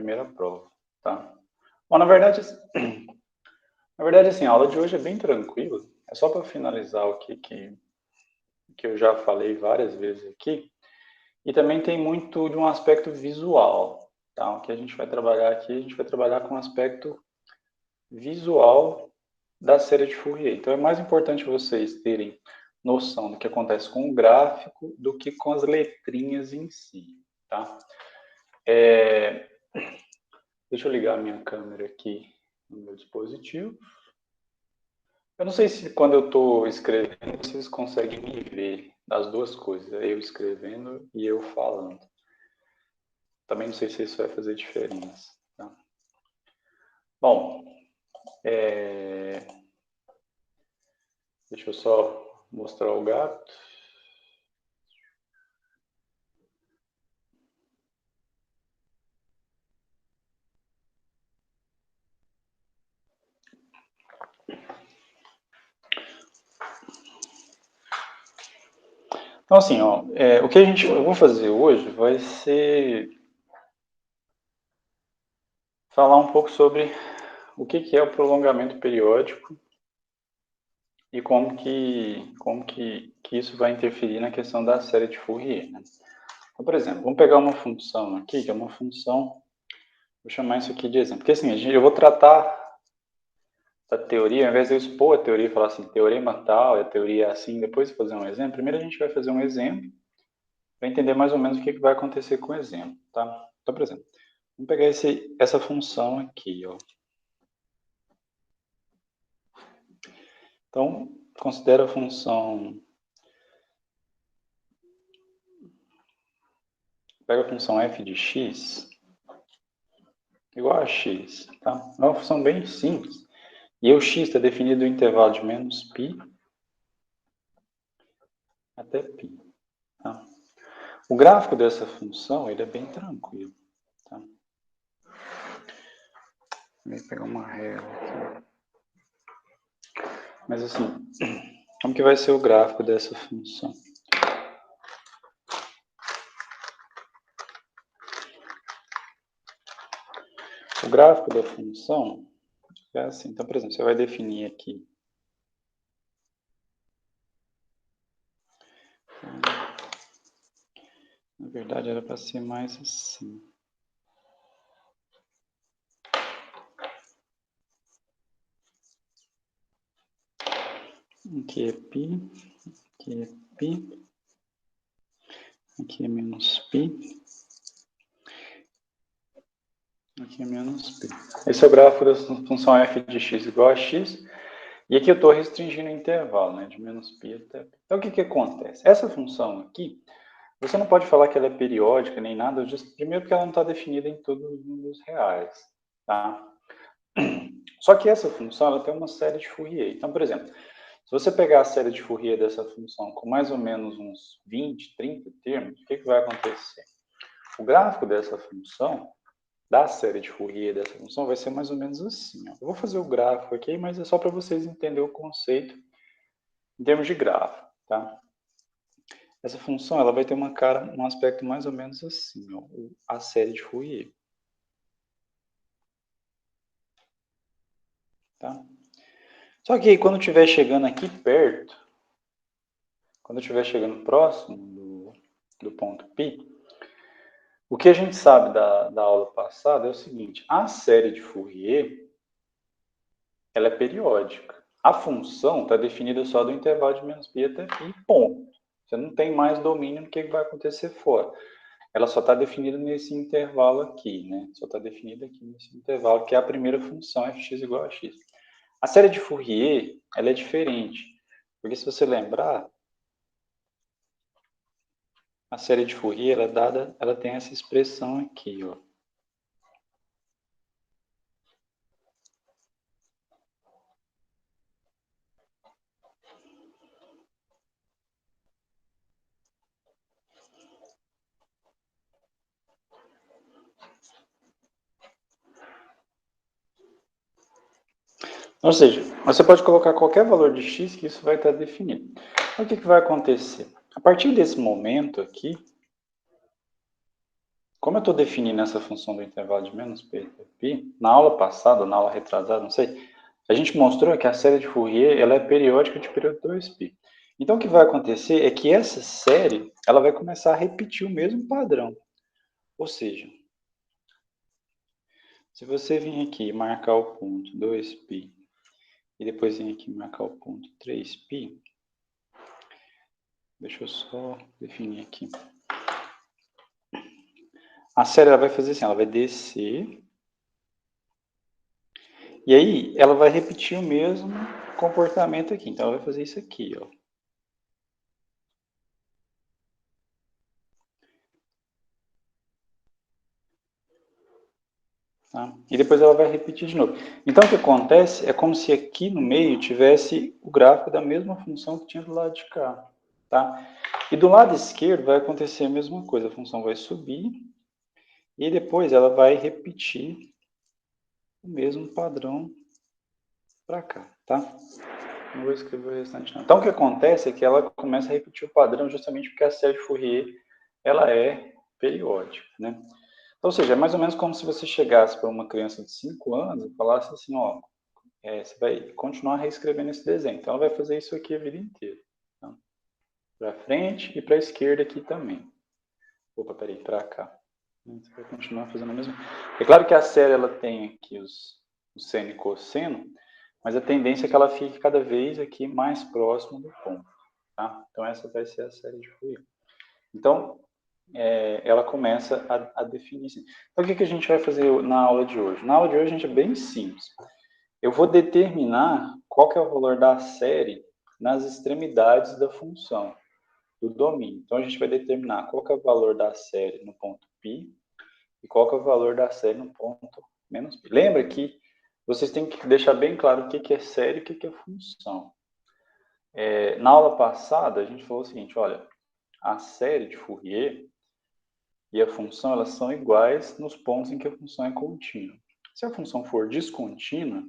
primeira prova, tá? Bom, na verdade, assim, a aula de hoje é bem tranquila. É só para finalizar o que eu já falei várias vezes aqui. E também tem muito de um aspecto visual, tá? O que a gente vai trabalhar aqui, a gente vai trabalhar com o aspecto visual da série de Fourier. Então, é mais importante vocês terem noção do que acontece com o gráfico do que com as letrinhas em si, tá? Deixa eu ligar a minha câmera aqui no meu dispositivo. Eu não sei se quando eu estou escrevendo vocês conseguem me ver das duas coisas, eu escrevendo e eu falando. Também não sei se isso vai fazer diferença. Tá? Bom, deixa eu só mostrar o gato. Então, assim, ó, o que eu vou fazer hoje vai ser falar um pouco sobre o que é o prolongamento periódico e como que isso vai interferir na questão da série de Fourier. Né? Então, por exemplo, vamos pegar uma função aqui, que é uma função, vou chamar isso aqui de exemplo, porque assim, eu vou tratar da teoria, ao invés de eu expor a teoria e falar assim, teorema tal, a teoria é assim, depois de fazer um exemplo, primeiro a gente vai fazer um exemplo para entender mais ou menos o que vai acontecer com o exemplo, tá? Então, por exemplo, vamos pegar essa função aqui, ó. Então, considera a função, pega a função f de x igual a x, tá? É uma função bem simples. E o x está definido no intervalo de menos π até π, tá? O gráfico dessa função, ele é bem tranquilo, tá? Vou pegar uma régua aqui. Mas assim, como que vai ser o gráfico dessa função? O gráfico da função é assim. Então, por exemplo, você vai definir aqui. Na verdade, era para ser mais assim. Aqui é π, aqui é π, aqui é menos π, aqui é menos π. Esse é o gráfico da função f de x igual a x. E aqui eu estou restringindo o intervalo, né, de menos π até π. Então, o que acontece? Essa função aqui, você não pode falar que ela é periódica nem nada, primeiro porque ela não está definida em todos os números reais. Tá? Só que essa função ela tem uma série de Fourier. Então, por exemplo, se você pegar a série de Fourier dessa função com mais ou menos uns 20, 30 termos, o que vai acontecer? O gráfico dessa função, da série de Fourier dessa função, vai ser mais ou menos assim. Ó. Eu vou fazer o gráfico aqui, mas é só para vocês entenderem o conceito em termos de gráfico. Tá? Essa função ela vai ter uma cara, um aspecto mais ou menos assim, ó, a série de Fourier. Tá? Só que quando estiver chegando aqui perto, quando estiver chegando próximo do ponto π, o que a gente sabe da aula passada é o seguinte, a série de Fourier ela é periódica. A função está definida só do intervalo de menos π até π, ponto. Você não tem mais domínio do que vai acontecer fora. Ela só está definida nesse intervalo aqui, né? Só está definida aqui nesse intervalo, que é a primeira função, fx igual a x. A série de Fourier, ela é diferente. Porque se você lembrar, a série de Fourier, ela tem essa expressão aqui, ó. Ou seja, você pode colocar qualquer valor de x que isso vai estar definido. Então, o que vai acontecer? A partir desse momento aqui, como eu estou definindo essa função do intervalo de menos p até π, na aula passada, na aula retrasada, não sei, a gente mostrou que a série de Fourier ela é periódica de período 2π. Então, o que vai acontecer é que essa série ela vai começar a repetir o mesmo padrão. Ou seja, se você vir aqui e marcar o ponto 2π e depois vir aqui e marcar o ponto 3π, deixa eu só definir aqui. A série ela vai fazer assim, ela vai descer e aí ela vai repetir o mesmo comportamento aqui. Então, ela vai fazer isso aqui, ó. Tá? E depois ela vai repetir de novo. Então, o que acontece é como se aqui no meio tivesse o gráfico da mesma função que tinha do lado de cá. Tá? E do lado esquerdo vai acontecer a mesma coisa. A função vai subir e depois ela vai repetir o mesmo padrão para cá. Tá? Não vou escrever o restante não. Então, o que acontece é que ela começa a repetir o padrão justamente porque a série de Fourier ela é periódica. Né? Ou seja, é mais ou menos como se você chegasse para uma criança de 5 anos e falasse assim, ó, você vai continuar reescrevendo esse desenho. Então, ela vai fazer isso aqui a vida inteira. Então, para frente e para a esquerda aqui também. Opa, peraí, para cá. Você vai continuar fazendo a mesma. É claro que a série ela tem aqui o seno e cosseno, mas a tendência é que ela fique cada vez aqui mais próximo do ponto. Tá? Então, essa vai ser a série de Fourier. Então, ela começa a definir. Assim. Então, o que a gente vai fazer na aula de hoje? Na aula de hoje, a gente é bem simples. Eu vou determinar qual que é o valor da série nas extremidades da função, do domínio. Então, a gente vai determinar qual que é o valor da série no ponto π e qual que é o valor da série no ponto menos π. Lembra que vocês têm que deixar bem claro o que é série e o que é função. Na aula passada, a gente falou o seguinte, olha, a série de Fourier e a função elas são iguais nos pontos em que a função é contínua. Se a função for descontínua,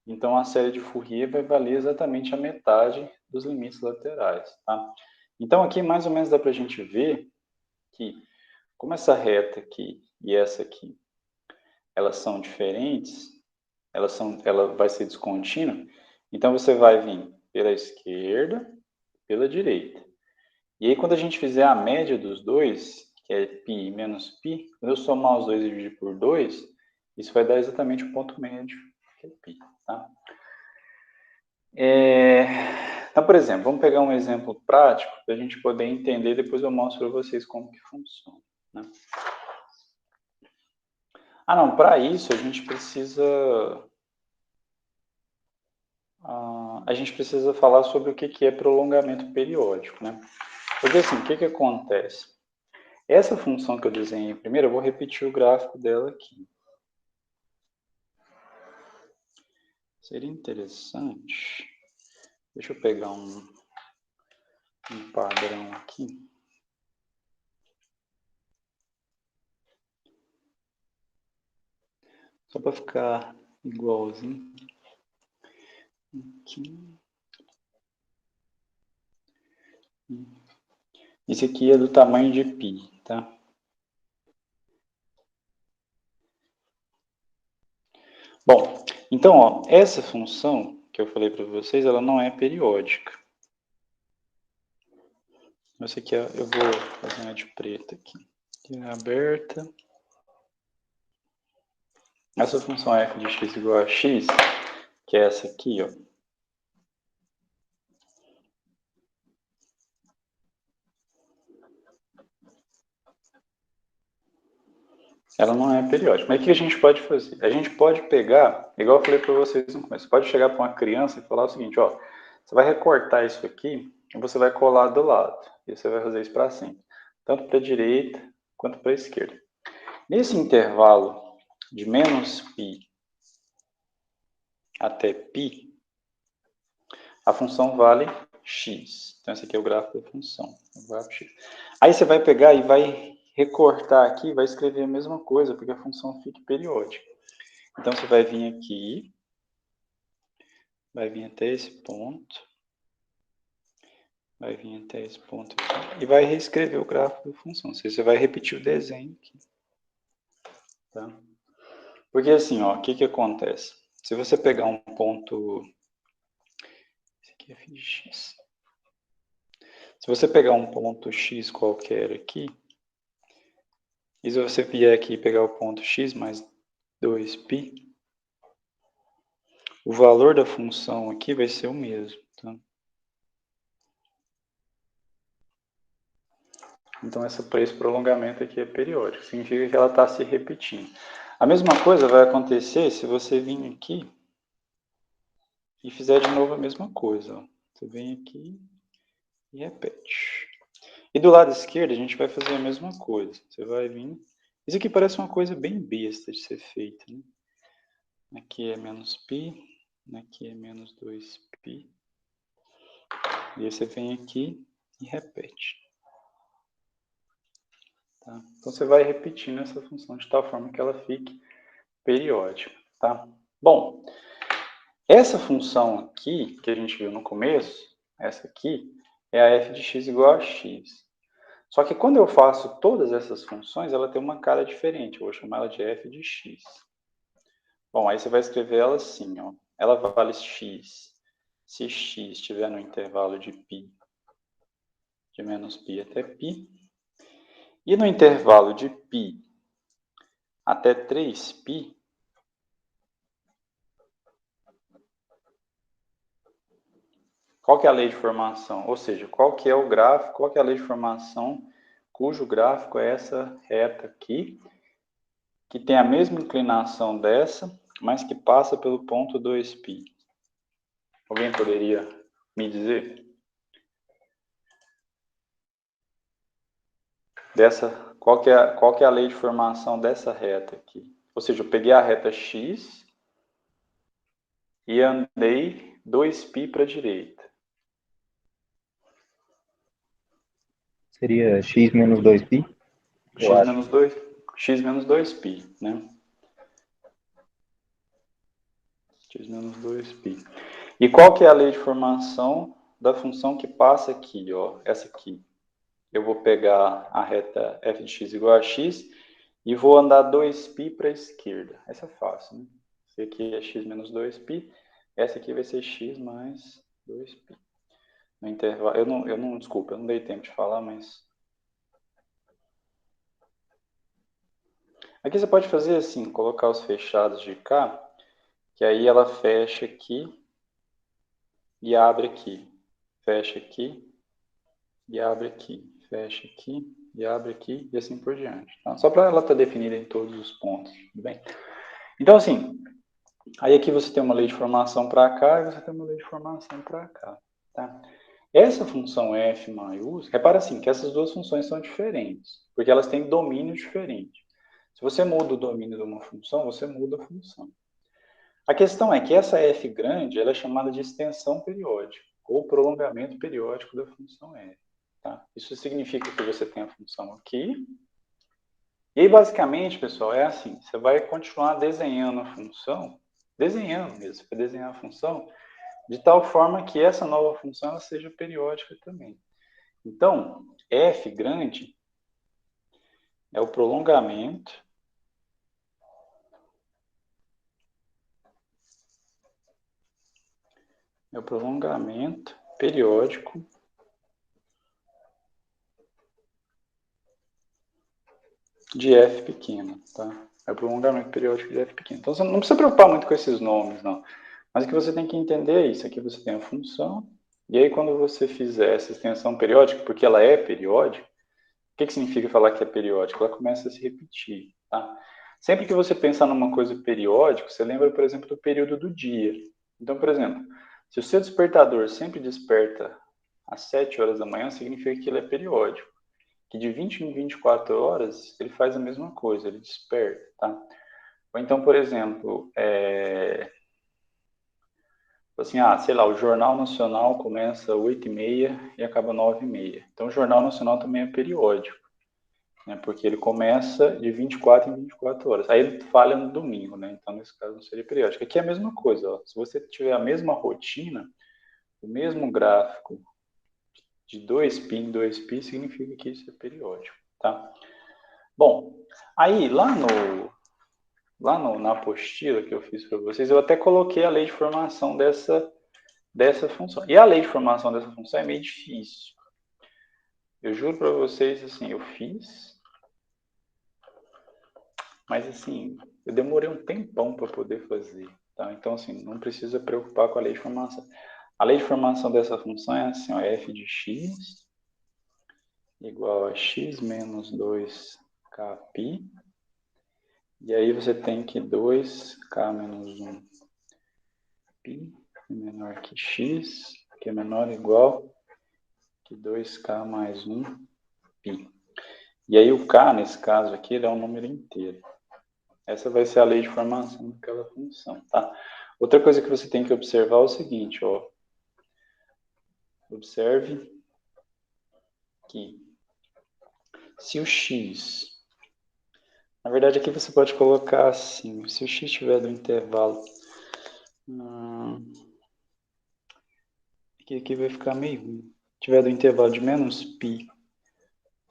então a série de Fourier vai valer exatamente a metade dos limites laterais. Tá? Então aqui mais ou menos dá para a gente ver que, como essa reta aqui e essa aqui, elas são diferentes, ela vai ser descontínua, então você vai vir pela esquerda, pela direita. E aí quando a gente fizer a média dos dois, que é π menos π, quando eu somar os dois e dividir por 2, isso vai dar exatamente o ponto médio, que é π. Tá? Então, por exemplo, vamos pegar um exemplo prático para a gente poder entender, depois eu mostro para vocês como que funciona. Né? Não, para isso a gente precisa falar sobre o que é prolongamento periódico. Né? Porque assim, o que acontece? Essa função que eu desenhei primeiro, eu vou repetir o gráfico dela aqui. Seria interessante. Deixa eu pegar um padrão aqui. Só para ficar igualzinho. Aqui. Esse aqui é do tamanho de π, tá? Bom, então, ó, essa função que eu falei para vocês, ela não é periódica. Essa aqui, eu vou fazer uma de preto aqui. Aqui é aberta. Essa função f de x igual a x, que é essa aqui, ó. Ela não é periódica. Mas o que a gente pode fazer? A gente pode pegar, igual eu falei para vocês no começo, você pode chegar para uma criança e falar o seguinte, ó, você vai recortar isso aqui e você vai colar do lado. E você vai fazer isso para sempre. Tanto para a direita quanto para a esquerda. Nesse intervalo de menos π até π, a função vale x. Então, esse aqui é o gráfico da função. O gráfico x. Aí você vai pegar e vai recortar aqui, vai escrever a mesma coisa, porque a função fica periódica. Então, você vai vir aqui, vai vir até esse ponto, vai vir até esse ponto aqui, e vai reescrever o gráfico da função. Você vai repetir o desenho aqui. tá? Porque assim, ó, o que acontece? Se você pegar um ponto... Esse aqui é f de x. Se você pegar um ponto x qualquer aqui, e se você vier aqui e pegar o ponto x mais 2π, o valor da função aqui vai ser o mesmo, tá? Então, esse prolongamento aqui é periódico, significa que ela está se repetindo. A mesma coisa vai acontecer se você vir aqui e fizer de novo a mesma coisa. Ó. Você vem aqui e repete. E do lado esquerdo a gente vai fazer a mesma coisa. Você vai vir... Isso aqui parece uma coisa bem besta de ser feita, né? Aqui é menos π, aqui é menos 2π. E aí você vem aqui e repete. Tá? Então você vai repetindo essa função de tal forma que ela fique periódica. Tá? Bom, essa função aqui, que a gente viu no começo, essa aqui, é a f de x igual a x. Só que quando eu faço todas essas funções, ela tem uma cara diferente. Eu vou chamar ela de f de x. Bom, aí você vai escrever ela assim, ó. Ela vale x se x estiver no intervalo de π, de menos π até π. E no intervalo de π até 3π, qual que é a lei de formação? Ou seja, qual que é o gráfico, qual que é a lei de formação cujo gráfico é essa reta aqui, que tem a mesma inclinação dessa, mas que passa pelo ponto 2π. Alguém poderia me dizer? Qual que é a lei de formação dessa reta aqui? Ou seja, eu peguei a reta x e andei 2π para a direita. Seria x menos 2π? X menos 2π, né? X menos 2π. E qual que é a lei de formação da função que passa aqui, ó? Essa aqui. Eu vou pegar a reta f de x igual a x e vou andar 2π para a esquerda. Essa é fácil, né? Esse aqui é x menos 2π. Essa aqui vai ser x mais 2π. No intervalo, desculpa, eu não dei tempo de falar, mas... Aqui você pode fazer assim, colocar os fechados de cá, que aí ela fecha aqui e abre aqui. Fecha aqui e abre aqui. Fecha aqui e abre aqui e assim por diante. Tá? Só para ela estar definida em todos os pontos, tudo bem? Então, assim, aí aqui você tem uma lei de formação para cá e você tem uma lei de formação para cá. Tá? Essa função f maiúscula, repara assim, que essas duas funções são diferentes, porque elas têm domínio diferente. Se você muda o domínio de uma função, você muda a função. A questão é que essa f grande ela é chamada de extensão periódica, ou prolongamento periódico da função f. Tá? Isso significa que você tem a função aqui, e aí basicamente, pessoal, é assim, você vai continuar desenhando a função, desenhando mesmo, você vai desenhar a função, de tal forma que essa nova função ela seja periódica também. Então, f grande é o prolongamento periódico de f pequena, tá? É o prolongamento periódico de f pequena. Então, você não precisa preocupar muito com esses nomes, não. Mas o que você tem que entender é isso. Aqui você tem a função, e aí quando você fizer essa extensão periódica, porque ela é periódica, o que significa falar que é periódica? Ela começa a se repetir, tá? Sempre que você pensar numa coisa periódica, você lembra, por exemplo, do período do dia. Então, por exemplo, se o seu despertador sempre desperta às 7 horas da manhã, significa que ele é periódico. Que de 20 em 24 horas, ele faz a mesma coisa, ele desperta, tá? Ou então, por exemplo, assim, sei lá, o Jornal Nacional começa às 8h30 e acaba às 9h30. Então, o Jornal Nacional também é periódico, né? Porque ele começa de 24 em 24 horas. Aí ele falha no domingo, né? Então, nesse caso, não seria periódico. Aqui é a mesma coisa, ó. Se você tiver a mesma rotina, o mesmo gráfico de 2π em 2π, significa que isso é periódico, tá? Bom, aí lá lá na apostila que eu fiz para vocês, eu até coloquei a lei de formação dessa função. E a lei de formação dessa função é meio difícil. Eu juro para vocês, assim, eu fiz, mas assim, eu demorei um tempão para poder fazer. Tá? Então, assim, não precisa preocupar com a lei de formação. A lei de formação dessa função é assim, ó, f de x igual a x menos 2kπ. E aí você tem que 2k menos 1 π é menor que x, que é menor ou igual que 2k mais 1 π. E aí o k, nesse caso aqui, ele é um número inteiro. Essa vai ser a lei de formação daquela função, tá? Outra coisa que você tem que observar é o seguinte, ó. Observe que se o x... Na verdade, aqui você pode colocar assim, se o x estiver no intervalo... Aqui vai ficar meio ruim. Tiver do intervalo de menos π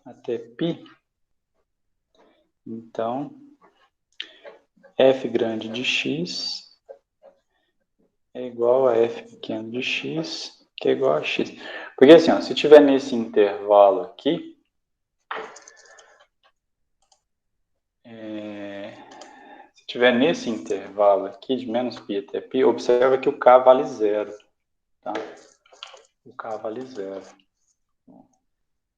até π, então f grande de x é igual a f pequeno de x, que é igual a x. Porque assim, ó, se tiver nesse intervalo aqui, se tiver nesse intervalo aqui de menos π até π, observa que o k vale zero, tá? O k vale zero.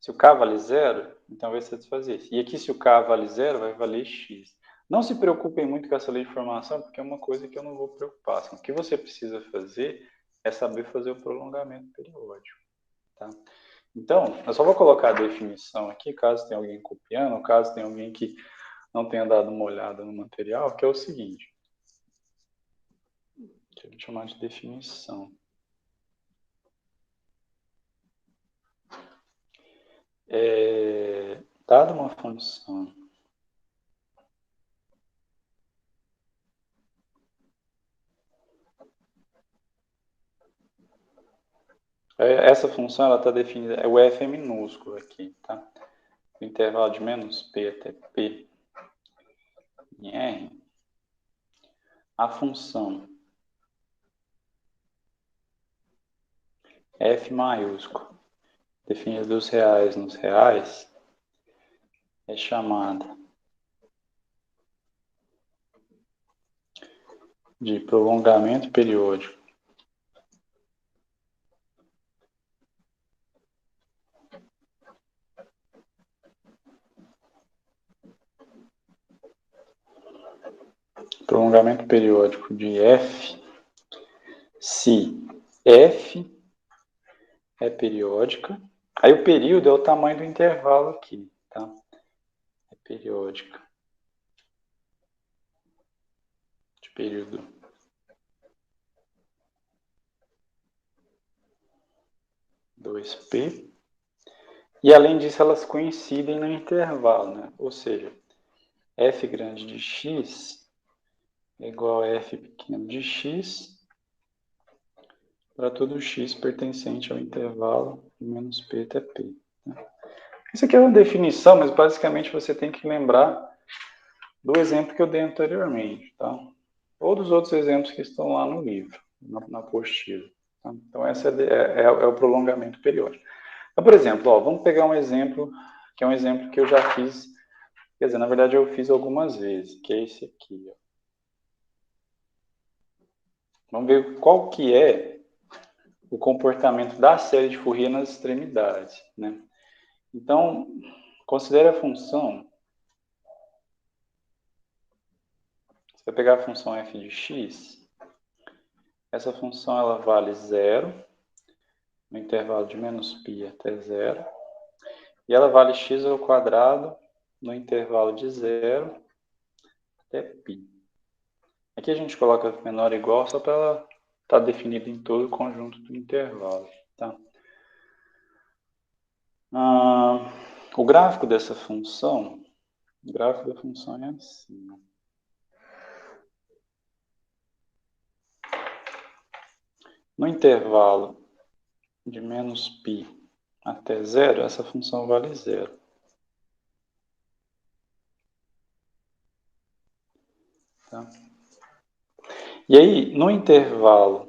Se o k vale zero, então vai satisfazer isso. E aqui, se o k vale zero, vai valer x. Não se preocupem muito com essa lei de formação, porque é uma coisa que eu não vou preocupar. Assim, o que você precisa fazer é saber fazer o prolongamento periódico. Tá? Então, eu só vou colocar a definição aqui, caso tenha alguém copiando, ou caso tenha alguém que não tenha dado uma olhada no material, que é o seguinte. Deixa eu chamar de definição. Dada uma função essa função está definida, o f é minúsculo aqui, tá? O intervalo de menos p até p em R, a função f maiúsculo, definida dos reais nos reais, é chamada de prolongamento periódico de f se f é periódica. Aí o período é o tamanho do intervalo aqui, tá? É periódica. De período 2p. E além disso, elas coincidem no intervalo, né? Ou seja, f grande de x é igual a f pequeno de x para todo x pertencente ao intervalo de menos p até p. Né? Isso aqui é uma definição, mas basicamente você tem que lembrar do exemplo que eu dei anteriormente, tá? Ou dos outros exemplos que estão lá no livro, na apostila. Tá? Então, esse é o prolongamento periódico. Então, por exemplo, ó, vamos pegar um exemplo, que é um exemplo que eu já fiz, quer dizer, na verdade eu fiz algumas vezes, que é esse aqui. Ó. Vamos ver qual que é o comportamento da série de Fourier nas extremidades. Né? Então, considere a função. Você vai pegar a função f de x. Essa função ela vale zero no intervalo de menos π até zero. E ela vale x ao quadrado no intervalo de zero até π. Aqui a gente coloca menor ou igual só para ela estar definida em todo o conjunto do intervalo. Tá? O gráfico dessa função, o gráfico da função é assim. No intervalo de menos π até zero, essa função vale zero. Tá? E aí, no intervalo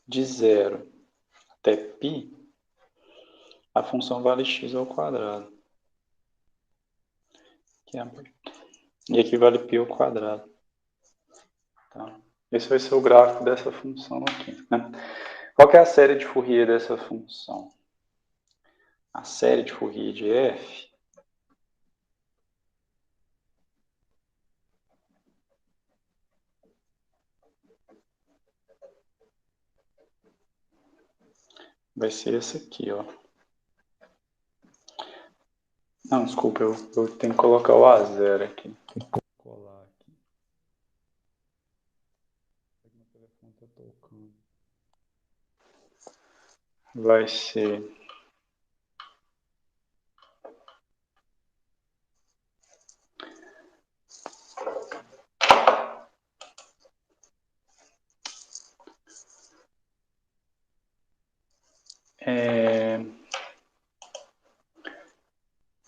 de 0 até π, a função vale x ao quadrado. E aqui vale π ao quadrado. Tá? Esse vai ser o gráfico dessa função aqui. Né? Qual que é a série de Fourier dessa função? A série de Fourier de f vai ser essa aqui, ó. Não, desculpa, eu tenho que colocar o A0 aqui. Colar aqui. Meu telefone tá tocando. Vai ser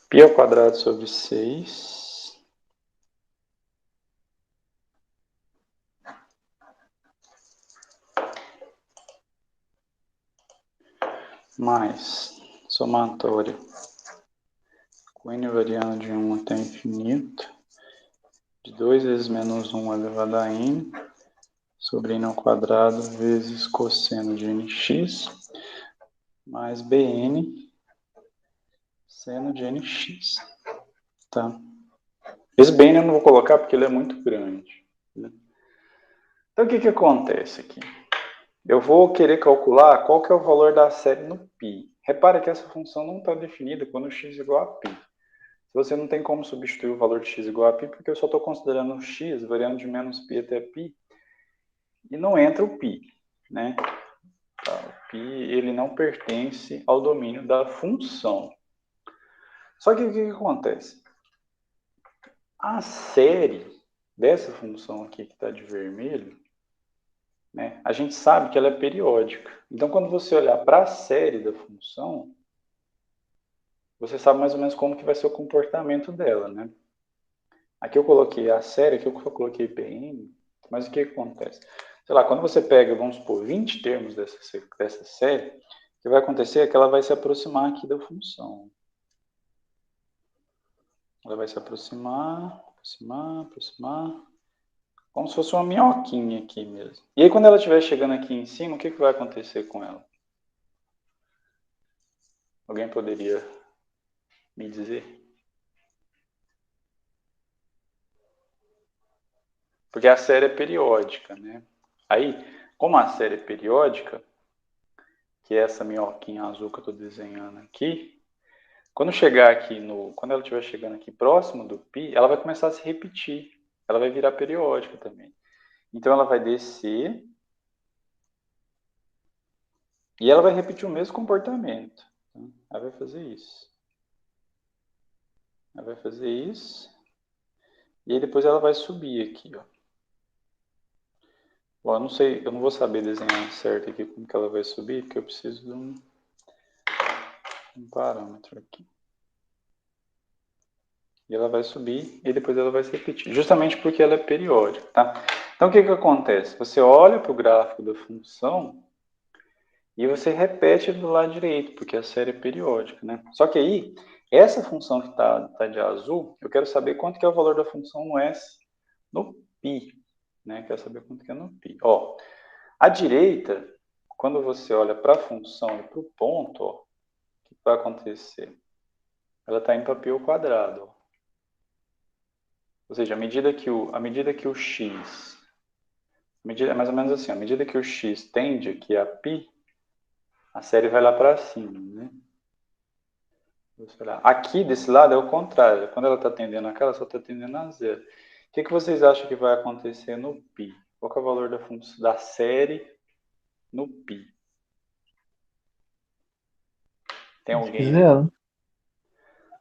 π ao quadrado sobre 6 mais somatório com n variando de 1 até infinito de 2 vezes menos 1 elevado a n sobre n ao quadrado vezes cosseno de nx mais bn seno de nx. Tá? Esse bn eu não vou colocar porque ele é muito grande. Né? Então, o que acontece aqui? Eu vou querer calcular qual que é o valor da série no π. Repara que essa função não está definida quando x é igual a π. Se você não tem como substituir o valor de x igual a π, porque eu só estou considerando x variando de menos π até π, e não entra o π. Né? O π ele não pertence ao domínio da função. Só que o que acontece? A série dessa função aqui que está de vermelho, né, a gente sabe que ela é periódica. Então, quando você olhar para a série da função, você sabe mais ou menos como que vai ser o comportamento dela. Né? Aqui eu coloquei a série, aqui eu coloquei Pn, mas o que acontece? Sei lá, quando você pega, vamos supor, 20 termos dessa série, o que vai acontecer é que ela vai se aproximar aqui da função. Ela vai se aproximar, como se fosse uma minhoquinha aqui mesmo. E aí, quando ela estiver chegando aqui em cima, o que vai acontecer com ela? Alguém poderia me dizer? Porque a série é periódica, né? Aí, como a série é periódica, que é essa minhoquinha azul que eu estou desenhando aqui, quando ela estiver chegando aqui próximo do π, ela vai começar a se repetir. Ela vai virar periódica também. Então, ela vai descer e ela vai repetir o mesmo comportamento. Ela vai fazer isso. Ela vai fazer isso. E aí depois ela vai subir aqui, ó. Bom, eu não sei, eu não vou saber desenhar certo aqui como que ela vai subir, porque eu preciso de um parâmetro aqui. E ela vai subir e depois ela vai se repetir, justamente porque ela é periódica, tá? Então, o que acontece? Você olha para o gráfico da função e você repete do lado direito, porque a série é periódica, né? Só que aí, essa função que tá de azul, eu quero saber quanto que é o valor da função no S, no π, né? Quero saber quanto que é no π. Ó, à direita, quando você olha para a função e para o ponto, ó, o que vai acontecer? Ela está indo para π ao quadrado, ó. Ou seja, à medida que o x, é mais ou menos assim, à medida que o x tende aqui a π, a série vai lá para cima, né? Aqui, desse lado, é o contrário. Quando ela está tendendo a cá, ela só está tendendo a zero. O que vocês acham que vai acontecer no π? Qual é o valor da série no π? Tem alguém? Zero.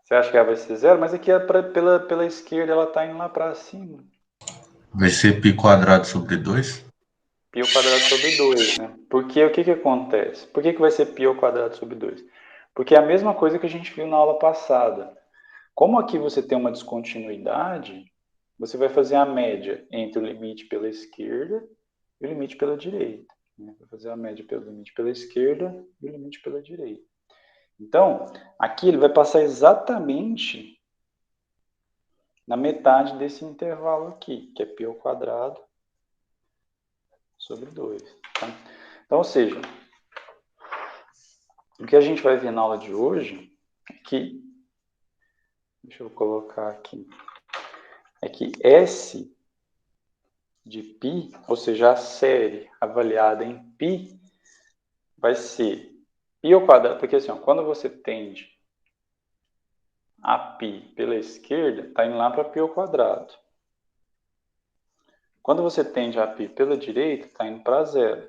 Você acha que ela vai ser zero? Mas aqui pela esquerda ela está indo lá para cima. Vai ser π quadrado sobre 2? Π ao quadrado sobre 2, né? Porque o que acontece? Por que vai ser π ao quadrado sobre 2? Porque é a mesma coisa que a gente viu na aula passada. Como aqui você tem uma descontinuidade, você vai fazer a média entre o limite pela esquerda e o limite pela direita. Né? Vai fazer a média pelo limite pela esquerda e o limite pela direita. Então, aqui ele vai passar exatamente na metade desse intervalo aqui, que é π ao quadrado sobre 2. Tá? Então, ou seja, o que a gente vai ver na aula de hoje é que, deixa eu colocar aqui, é que S de π, ou seja, a série avaliada em π, vai ser π ao quadrado, porque assim, ó, quando você tende a π pela esquerda, está indo lá para π ao quadrado. Quando você tende a π pela direita, está indo para zero.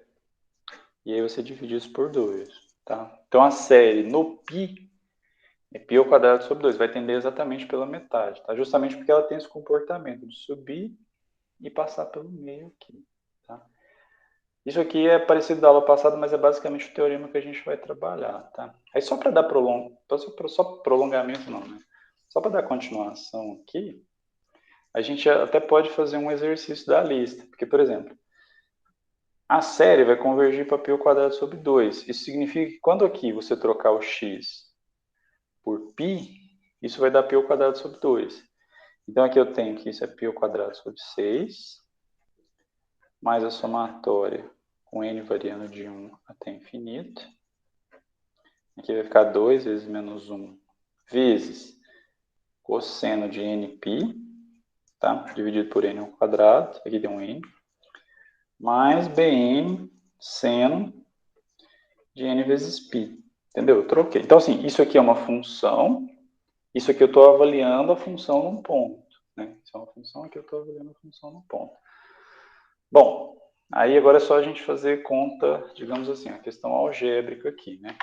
E aí você divide isso por 2. Tá? Então a série no π é π ao quadrado sobre 2. Vai tender exatamente pela metade. Tá? Justamente porque ela tem esse comportamento de subir e passar pelo meio aqui. Tá? Isso aqui é parecido da aula passada, mas é basicamente o teorema que a gente vai trabalhar. Tá? Aí só para dar só prolongamento não, né? Só para dar continuação aqui, a gente até pode fazer um exercício da lista. Porque, por exemplo, a série vai convergir para π ao quadrado sobre 2. Isso significa que quando aqui você trocar o x por π, isso vai dar π ao quadrado sobre 2. Então aqui eu tenho que isso é π ao quadrado sobre 6, mais a somatória com n variando de 1 até infinito. Aqui vai ficar 2 vezes menos 1 vezes cosseno de nπ, tá? Dividido por n ao quadrado, aqui deu um n, mais bn seno de n vezes π. Entendeu? Eu troquei. Então, assim, isso aqui é uma função, isso aqui eu estou avaliando a função num ponto. Né? Isso é uma função, aqui eu estou avaliando a função num ponto. Bom, aí agora é só a gente fazer conta, digamos assim, a questão algébrica aqui, né?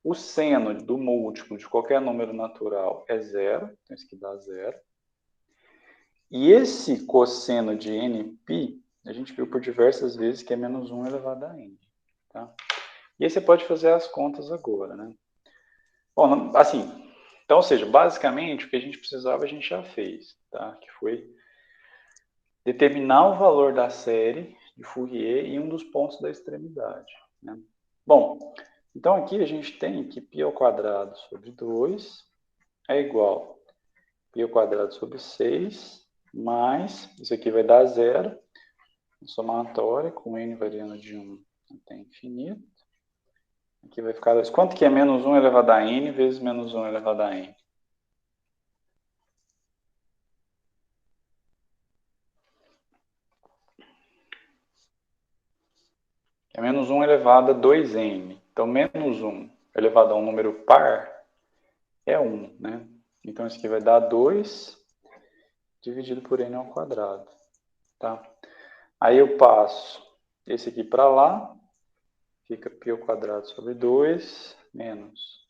O seno do múltiplo de qualquer número natural é zero, então isso aqui dá zero. E esse cosseno de nπ, a gente viu por diversas vezes que é menos 1 elevado a n. Tá? E aí você pode fazer as contas agora, né? Bom, assim, então, ou seja, basicamente o que a gente precisava a gente já fez, tá? Que foi determinar o valor da série de Fourier em um dos pontos da extremidade. Né? Bom, então aqui a gente tem que π ao quadrado sobre 2 é igual a π ao quadrado sobre 6, mais, isso aqui vai dar zero, somatória com n variando de 1 até infinito. Aqui vai ficar 2. Quanto que é menos 1 elevado a n vezes menos 1 elevado a n? É menos 1 elevado a 2n. Então, menos 1 elevado a um número par é 1, né? Então, isso aqui vai dar 2 dividido por n ao quadrado, tá? Aí eu passo esse aqui para lá, fica π ao quadrado sobre 2 menos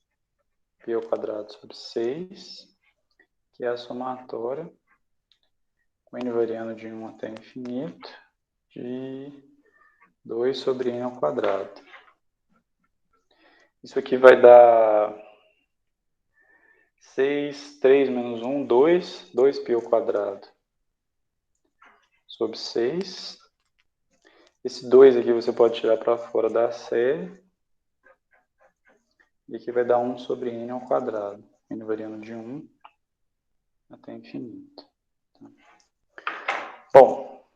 π ao quadrado sobre 6, que é a somatória, com n variando de 1 até infinito, de 2 sobre n ao quadrado. Isso aqui vai dar 6, 3 menos 1, 2, 2π ao quadrado sobre 6. Esse 2 aqui você pode tirar para fora da série. E aqui vai dar 1 sobre n ao quadrado. N variando de 1 até infinito. Bom,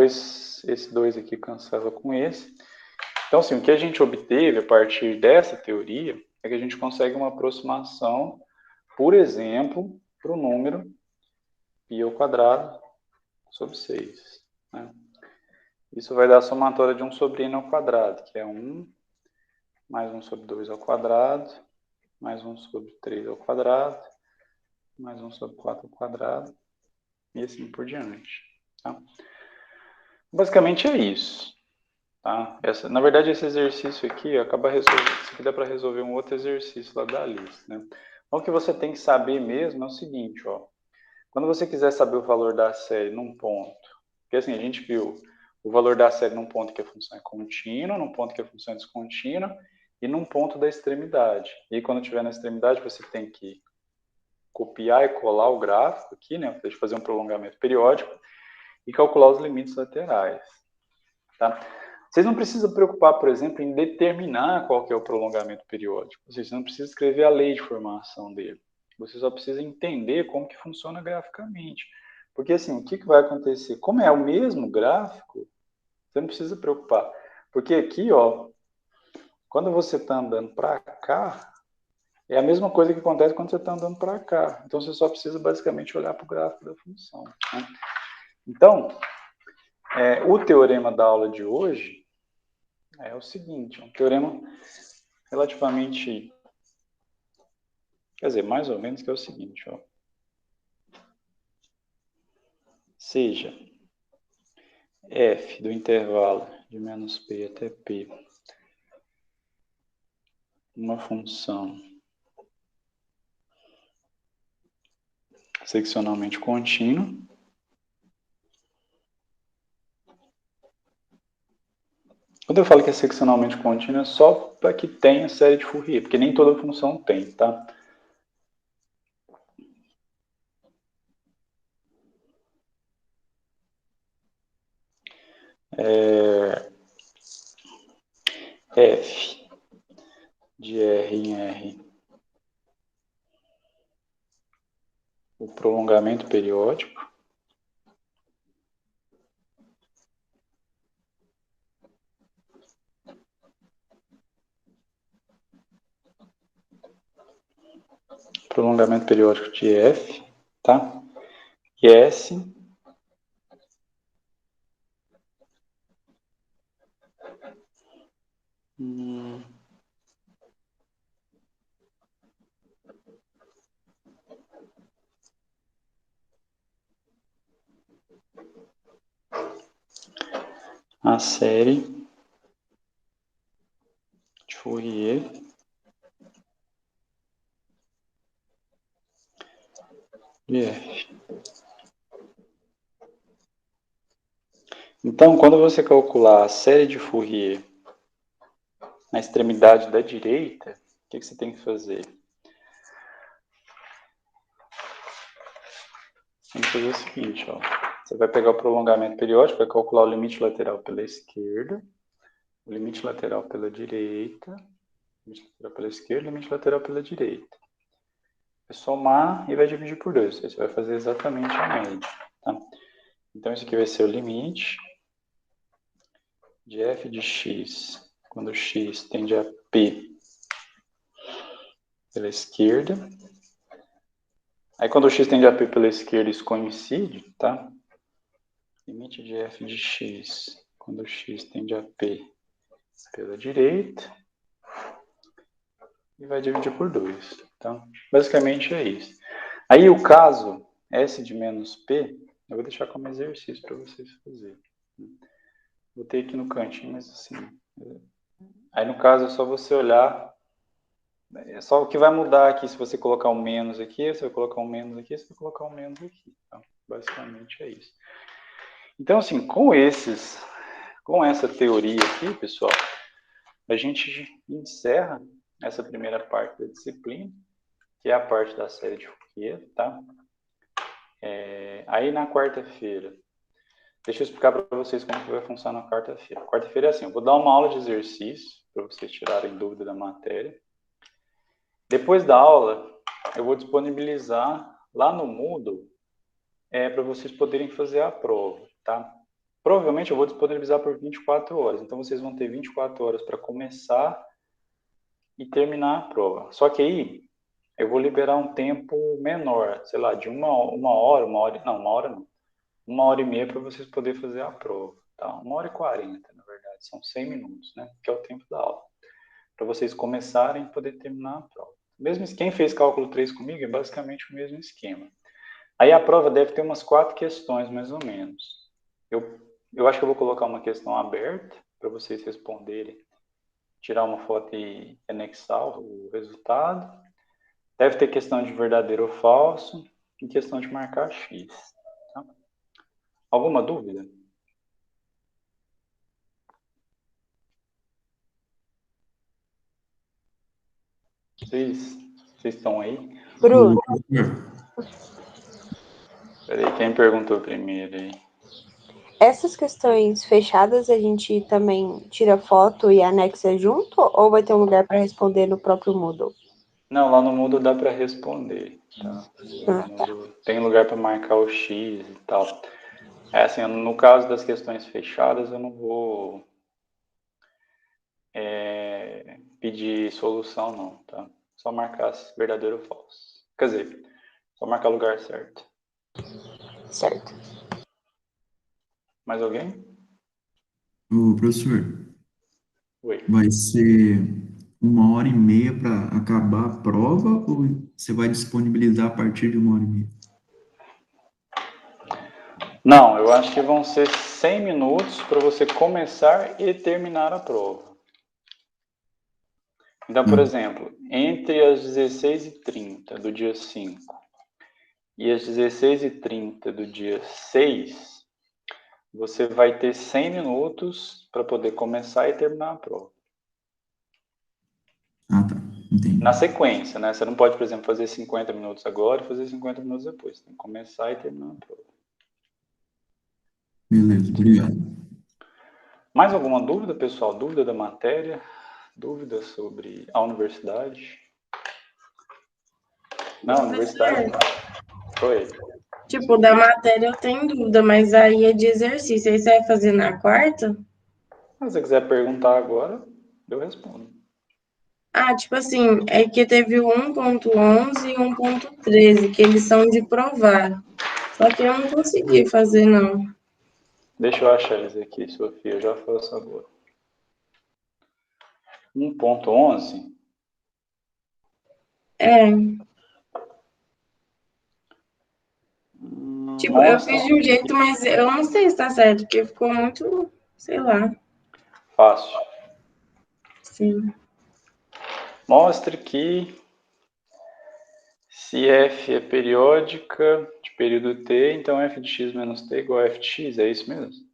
esse 2 aqui cancela com esse. Então, assim, o que a gente obteve a partir dessa teoria é que a gente consegue uma aproximação, por exemplo, para o número π ao quadrado sobre 6. Né? Isso vai dar a somatória de 1 sobre n ao quadrado, que é 1 mais 1 sobre 2 ao quadrado, mais 1 sobre 3 ao quadrado, mais 1 sobre 4 ao quadrado, e assim por diante. Tá? Basicamente é isso. Tá? Na verdade, esse exercício aqui isso aqui dá para resolver um outro exercício lá da lista. Né? Então, o que você tem que saber mesmo é o seguinte, ó. Quando você quiser saber o valor da série num ponto, porque assim, a gente viu o valor da série num ponto que a função é contínua, num ponto que a função é descontínua, e num ponto da extremidade. E quando estiver na extremidade, você tem que copiar e colar o gráfico aqui, né? Para fazer um prolongamento periódico e calcular os limites laterais. Tá? Vocês não precisam preocupar, por exemplo, em determinar qual que é o prolongamento periódico. Vocês não precisam escrever a lei de formação dele. Você só precisa entender como que funciona graficamente. Porque assim, o que vai acontecer? Como é o mesmo gráfico, você não precisa preocupar. Porque aqui, ó, quando você está andando para cá, é a mesma coisa que acontece quando você está andando para cá. Então, você só precisa basicamente olhar para o gráfico da função. Né? Então, o teorema da aula de hoje é o seguinte, é um teorema relativamente, quer dizer, mais ou menos que é o seguinte, ó. Seja f do intervalo de menos p até p uma função seccionalmente contínua, quando eu falo que é seccionalmente contínua, é só para que tenha série de Fourier, porque nem toda função tem, tá? F de R em R, o prolongamento periódico, de F, tá? E S a série de Fourier de F. Então, quando você calcular a série de Fourier na extremidade da direita, o que você tem que fazer? Tem que fazer o seguinte, ó. Você vai pegar o prolongamento periódico, vai calcular o limite lateral pela esquerda, o limite lateral pela direita, limite lateral pela esquerda, limite lateral pela direita. Vai somar e vai dividir por 2. Você vai fazer exatamente a média. Tá? Então, isso aqui vai ser o limite de f de x, quando x tende a p pela esquerda. Aí, quando o x tende a p pela esquerda, isso coincide, tá? Limite de f de x, quando x tende a p pela direita. E vai dividir por 2. Então, basicamente é isso. Aí, o caso S de menos P, eu vou deixar como exercício para vocês fazerem. Botei aqui no cantinho, mas assim... Aí, no caso, é só você olhar... É só o que vai mudar aqui, se você colocar um menos aqui, você vai colocar um menos aqui, você vai colocar um menos aqui. Então, basicamente é isso. Então, assim, com essa teoria aqui, pessoal, a gente encerra essa primeira parte da disciplina, que é a parte da série de Fourier, tá? Aí na quarta-feira, deixa eu explicar para vocês como que vai funcionar na quarta-feira. Quarta-feira é assim, eu vou dar uma aula de exercício para vocês tirarem dúvida da matéria. Depois da aula, eu vou disponibilizar lá no Moodle para vocês poderem fazer a prova, tá? Provavelmente eu vou disponibilizar por 24 horas, então vocês vão ter 24 horas para começar e terminar a prova. Só que aí eu vou liberar um tempo menor, sei lá, de uma hora, não, uma hora e meia para vocês poderem fazer a prova, tá? 1h40, na verdade, são 100 minutos, né? Que é o tempo da aula. Para vocês começarem e poder terminar a prova. Mesmo quem fez cálculo 3 comigo é basicamente o mesmo esquema. Aí a prova deve ter umas 4 questões, mais ou menos. Eu acho que eu vou colocar uma questão aberta para vocês responderem, tirar uma foto e anexar o resultado. Deve ter questão de verdadeiro ou falso e questão de marcar X. Tá? Alguma dúvida? Vocês estão aí? Bruno. Peraí, quem perguntou primeiro aí? Essas questões fechadas a gente também tira foto e anexa junto ou vai ter um lugar para responder no próprio Moodle? Não, lá no Moodle dá para responder, tá? Moodle tem lugar para marcar o X e tal. É assim, no caso das questões fechadas, eu não vou pedir solução não, tá? Só marcar verdadeiro ou falso. Quer dizer, só marcar o lugar certo. Certo. Mais alguém? Ô, professor, Oi. vai ser 1h30 para acabar a prova ou você vai disponibilizar a partir de 1h30? Não, eu acho que vão ser 100 minutos para você começar e terminar a prova. Então, por exemplo, entre as 16h30 do dia 5 e as 16h30 do dia 6, você vai ter 100 minutos para poder começar e terminar a prova. Ah, tá. Entendi. Na sequência, né? Você não pode, por exemplo, fazer 50 minutos agora e fazer 50 minutos depois. Tem que começar e terminar a prova. Beleza, obrigado. Mais alguma dúvida, pessoal? Dúvida da matéria? Dúvida sobre a universidade? Não, universidade não. Oi. Tipo, da matéria eu tenho dúvida, mas aí é de exercício. Aí você vai fazer na quarta? Se você quiser perguntar agora, eu respondo. Ah, tipo assim, é que teve o 1.11 e 1.13, que eles são de provar. Só que eu não consegui fazer, não. Deixa eu achar eles aqui, Sofia, eu já faço agora. 1.11. É. Tipo, eu Mostra. fiz de um jeito, mas eu não sei se tá certo, porque ficou muito, sei lá. Fácil. Sim. Mostre que se f é periódica de período t, então f de x menos t igual a f de x, é isso mesmo?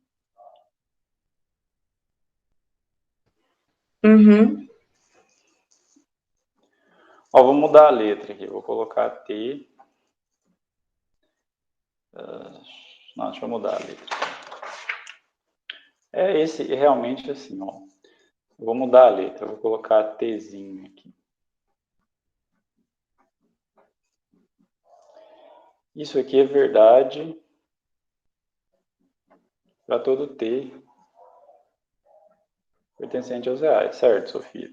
Uhum. Ó, vou mudar a letra aqui, vou colocar t. Não, deixa eu mudar a letra. É esse realmente assim, ó. Eu vou mudar a letra, vou colocar tzinho aqui. Isso aqui é verdade para todo t pertencente aos reais, certo, Sofia?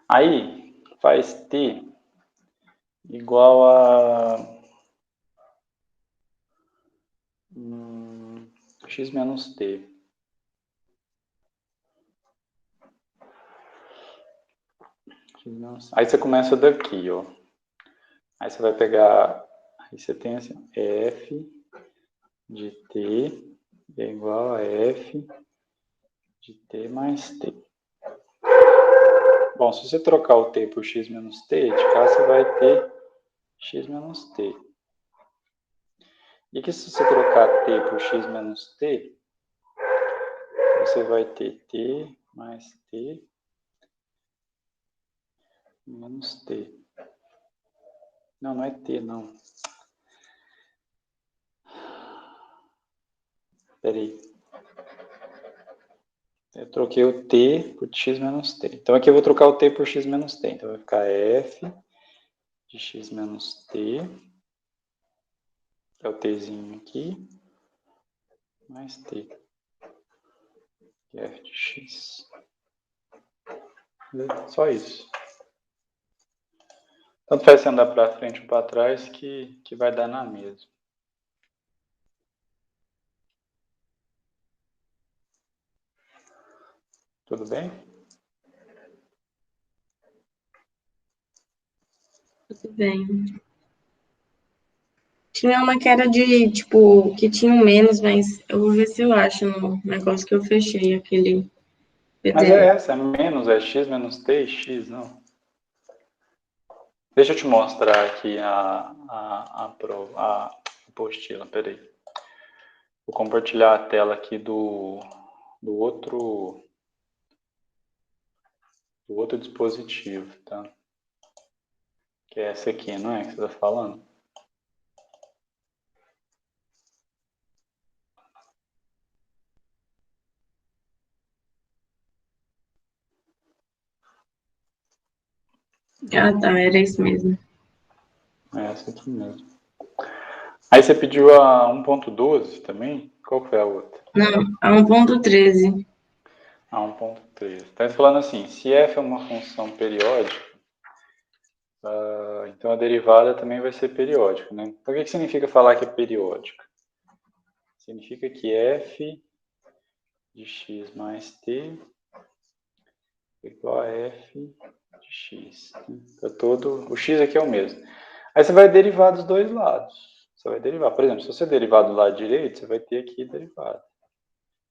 Aí, faz t igual a x menos t. Aí você começa daqui, ó. Aí você vai pegar, aí você tem assim, f de t é igual a f de t mais t. Bom, se você trocar o t por x menos t, de cá você vai ter x menos t. E aqui se você trocar t por x menos t, você vai ter t mais t menos t. Não, não é t, não. Peraí. Eu troquei o t por x menos t. Então aqui eu vou trocar o t por x menos t. Então vai ficar f de x menos t. É o tzinho aqui. Mais t. Que é f de x. Só isso. Tanto faz você andar para frente ou para trás que vai dar na mesma. Tudo bem? Tudo bem. Tinha uma que era de, tipo, que tinha um menos, mas eu vou ver se eu acho no negócio que eu fechei, aquele Mas é PDF. essa, é menos, é x menos t, x, não. Deixa eu te mostrar aqui a apostila, peraí. Vou compartilhar a tela aqui do outro dispositivo, tá? Que é essa aqui, não é que você está falando? Ah, tá, era isso mesmo. É essa aqui mesmo. Aí você pediu a 1.12 também? Qual que foi a outra? Não, a 1.13. A 1.13. Está falando assim, se f é uma função periódica, então a derivada também vai ser periódica, né? Então o que significa falar que é periódica? Significa que f de x mais t é igual a f de x. O x aqui é o mesmo. Aí você vai derivar dos dois lados. Você vai derivar. Por exemplo, se você derivar do lado direito, você vai ter aqui derivada.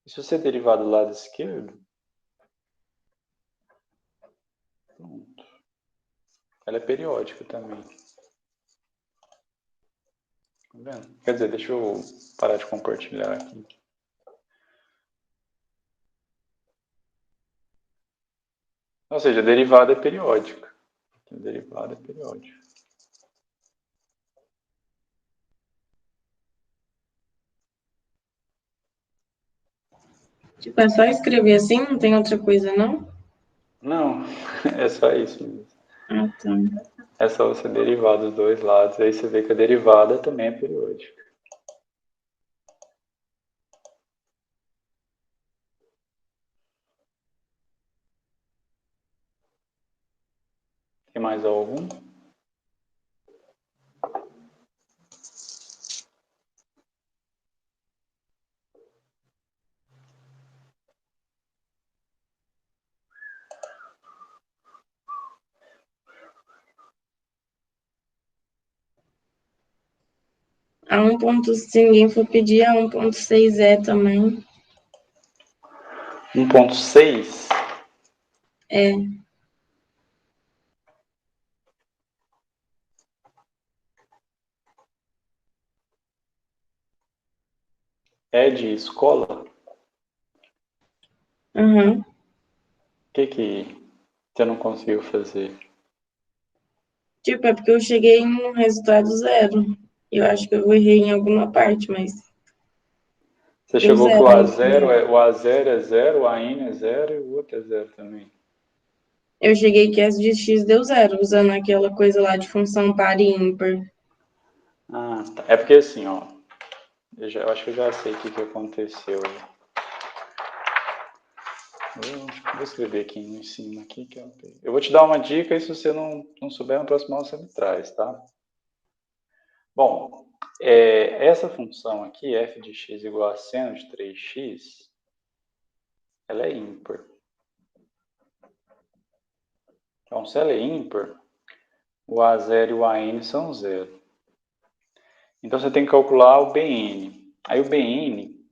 E se você derivar do lado esquerdo, pronto. Ela é periódica também. Tá vendo? Quer dizer, deixa eu parar de compartilhar aqui. Ou seja, a derivada é periódica. A derivada é periódica. Tipo, é só escrever assim, não tem outra coisa, não? Não, é só isso mesmo. Ah, tá. É só você derivar dos dois lados. Aí você vê que a derivada também é periódica. Tem mais algum? A 1. Se ninguém for pedir, a 1.6 é também. 1.6? É. É de escola? Aham. O que você não conseguiu fazer? Tipo, é porque eu cheguei em um resultado zero. Eu acho que eu errei em alguma parte, mas Você deu chegou que zero no final. o A0 é 0, o AN é 0 e o outro é 0 também. Eu cheguei que S de X deu zero, usando aquela coisa lá de função par e ímpar. Ah, tá. É porque assim, ó. Eu acho que eu já sei o que aconteceu. Vou escrever aqui em cima. Aqui, eu vou te dar uma dica e se você não souber, na próxima aula você me traz, tá? Bom, essa função aqui, f de x igual a seno de 3x, ela é ímpar. Então, se ela é ímpar, o A0 e o AN são zero. Então, você tem que calcular o BN. Aí, o BN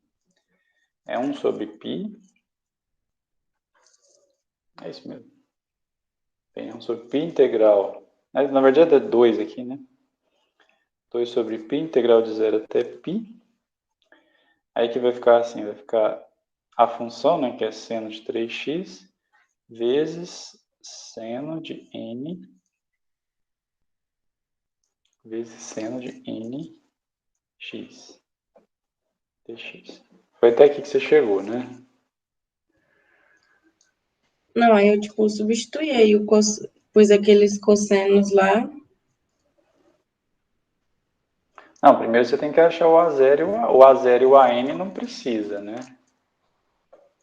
é 1 sobre π. É isso mesmo. BN é 1 sobre π integral. Na verdade, é 2 aqui, né? 2 sobre π integral de 0 até π. Aí que vai ficar assim, vai ficar a função, né, que é seno de 3x, vezes seno de n, vezes seno de nx, dx. Foi até aqui que você chegou, né? Não, aí eu, tipo, substituí aí pus aqueles cossenos lá. Não, primeiro você tem que achar o A0 o A0 e o AN não precisa, né?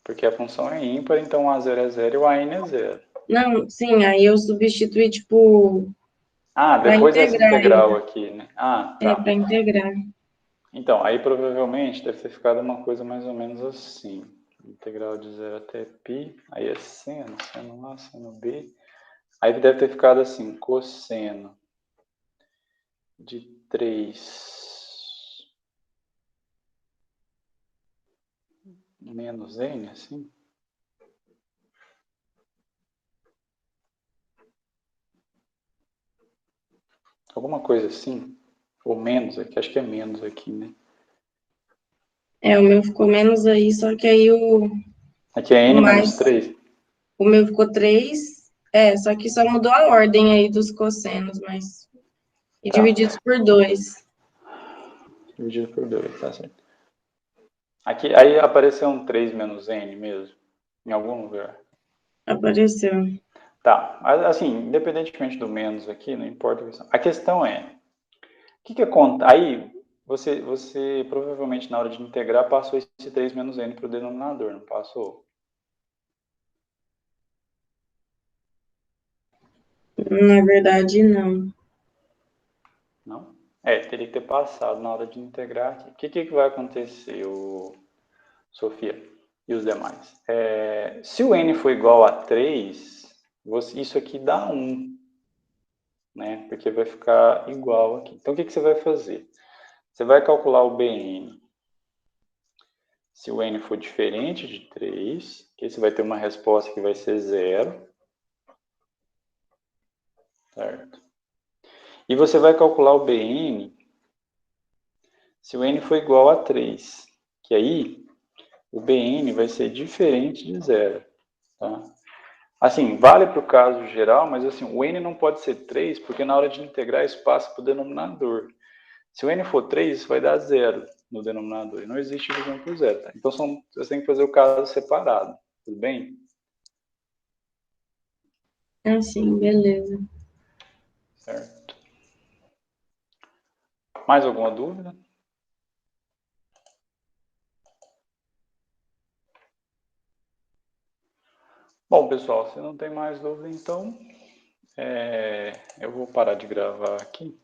Porque a função é ímpar, então o A0 é 0 e o AN é 0. Não, sim, aí eu substituí, tipo, Ah, para depois dessa integrar integral ainda. aqui, né? Ah, É, tá. para integrar. Então, aí provavelmente deve ter ficado uma coisa mais ou menos assim. Integral de 0 até π, aí é seno, seno A, seno B. Aí deve ter ficado assim, cosseno de 3 menos n, assim. Alguma coisa assim. Ou menos aqui, acho que é menos aqui, né? O meu ficou menos aí, só que aí Aqui é o n menos mais... 3. O meu ficou 3. Só que só mudou a ordem aí dos cossenos, mas... E Tá. divididos por 2. Dividido por 2, tá certo. Aqui, aí apareceu um 3 menos n mesmo, em algum lugar. Apareceu. Tá, assim, independentemente do menos aqui, não importa a questão. A questão é, o que acontece? Aí, você provavelmente na hora de integrar passou esse 3 menos n para o denominador, não passou? Na verdade, não. Não? Teria que ter passado na hora de integrar aqui. O que vai acontecer, Sofia e os demais? Se o n for igual a 3, isso aqui dá 1, né? Porque vai ficar igual aqui. Então, o que você vai fazer? Você vai calcular o Bn. Se o n for diferente de 3, que você vai ter uma resposta que vai ser 0. Certo? E você vai calcular o Bn se o n for igual a 3, que aí o Bn vai ser diferente de 0. Tá? Assim, vale para o caso geral, mas assim, o n não pode ser 3, porque na hora de integrar isso passa para o denominador. Se o n for 3, isso vai dar 0 no denominador. E não existe divisão por 0. Tá? Então, você tem que fazer o caso separado. Tudo bem? Assim, beleza. Certo. Mais alguma dúvida? Bom, pessoal, se não tem mais dúvida, então eu vou parar de gravar aqui.